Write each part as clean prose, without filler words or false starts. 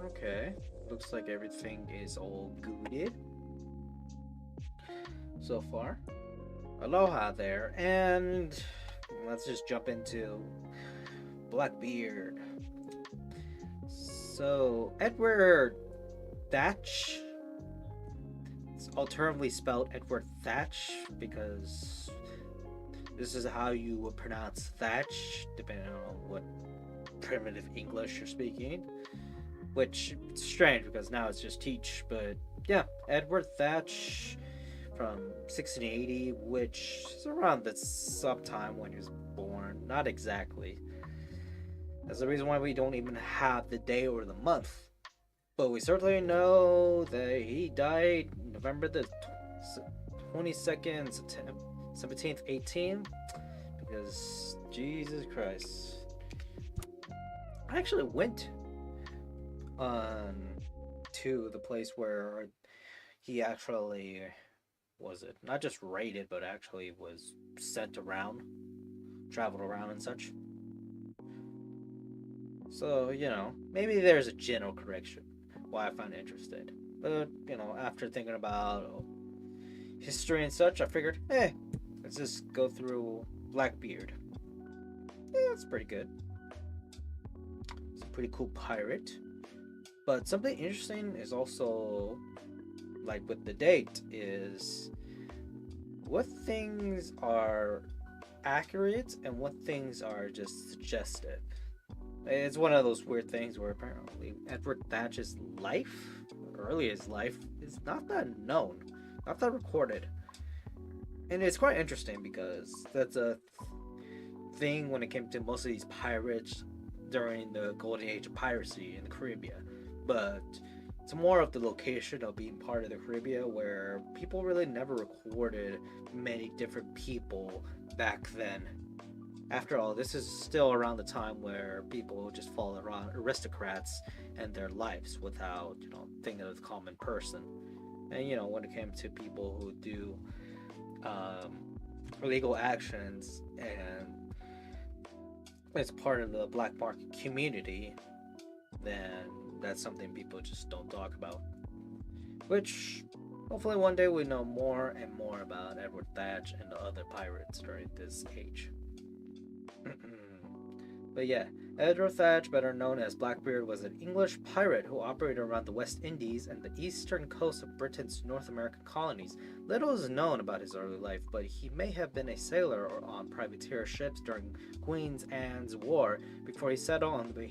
Okay, looks like everything is all gooded so far. Aloha there, and let's just jump into Blackbeard. So, Edward Thatch, it's alternatively spelled Edward Thatch because this is how you would pronounce Thatch, depending on what primitive English you're speaking. Which is strange because now it's just Teach, but yeah, Edward Thatch from 1680, which is around the sub time when he was born. Not exactly. That's the reason why we don't even have the day or the month. But we certainly know that he died November the 22nd, 17th, 18. Because, Jesus Christ. I actually went on to the place where he actually was it not just raided but actually was sent around, traveled around and such. So, maybe there's a general correction why I find it interested. But, after thinking about history and such, I figured, hey, let's just go through Blackbeard. Yeah, it's pretty good. It's a pretty cool pirate. But something interesting is also, like with the date, is what things are accurate and what things are just suggestive. It's one of those weird things where apparently Edward Thatch's life, earliest life, is not that known, not that recorded. And it's quite interesting because that's a thing when it came to most of these pirates during the golden age of piracy in the Caribbean. But it's more of the location of being part of the Caribbean where people really never recorded many different people back then. After all, this is still around the time where people just follow around aristocrats and their lives without, thinking of the common person. And, when it came to people who do illegal actions and it's part of the black market community, then that's something people just don't talk about. Which, hopefully one day we know more and more about Edward Thatch and the other pirates during this age. But yeah, Edward Thatch, better known as Blackbeard, was an English pirate who operated around the West Indies and the eastern coast of Britain's North American colonies. Little is known about his early life, but he may have been a sailor or on privateer ships during Queen Anne's War before he settled on the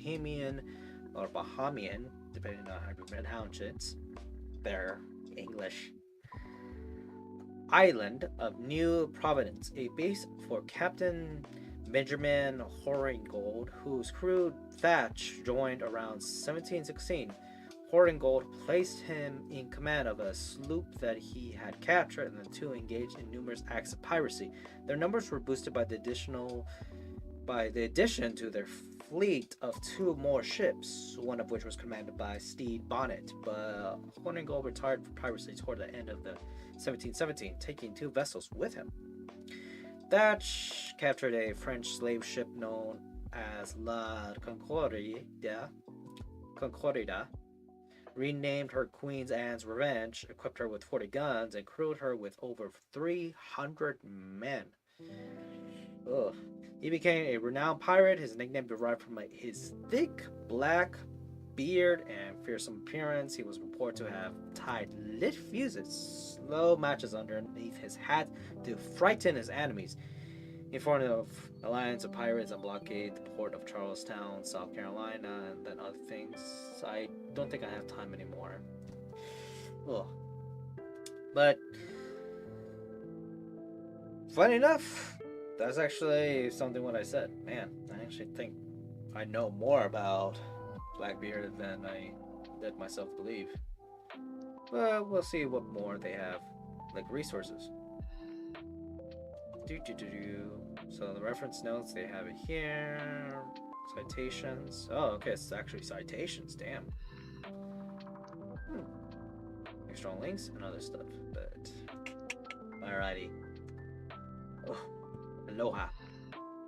Bahamian, depending on how you pronounce it, their English island of New Providence, a base for Captain Benjamin Horingold, whose crew Thatch joined around 1716. Horingold placed him in command of a sloop that he had captured, and the two engaged in numerous acts of piracy. Their numbers were boosted by the addition to their fleet of two more ships, one of which was commanded by Stede Bonnet. But Horingold retired from piracy toward the end of the 1717, taking two vessels with him. Thatch captured a French slave ship known as La Concordida, renamed her Queen Anne's Revenge, equipped her with 40 guns, and crewed her with over 300 men. Ugh. He became a renowned pirate. His nickname derived from his thick black beard and fearsome appearance. He was reported to have tied lit fuses, slow matches underneath his hat to frighten his enemies. He formed an alliance of pirates and blockaded the port of Charlestown, South Carolina, and then other things. I don't think I have time anymore. Ugh. But funny enough, that's actually something what I said. Man, I actually think I know more about Blackbeard than I let myself believe. But we'll see what more they have, like resources. So the reference notes, they have it here. Citations. Oh, okay, it's actually citations. Damn. strong links and other stuff. But alrighty. Oh, aloha.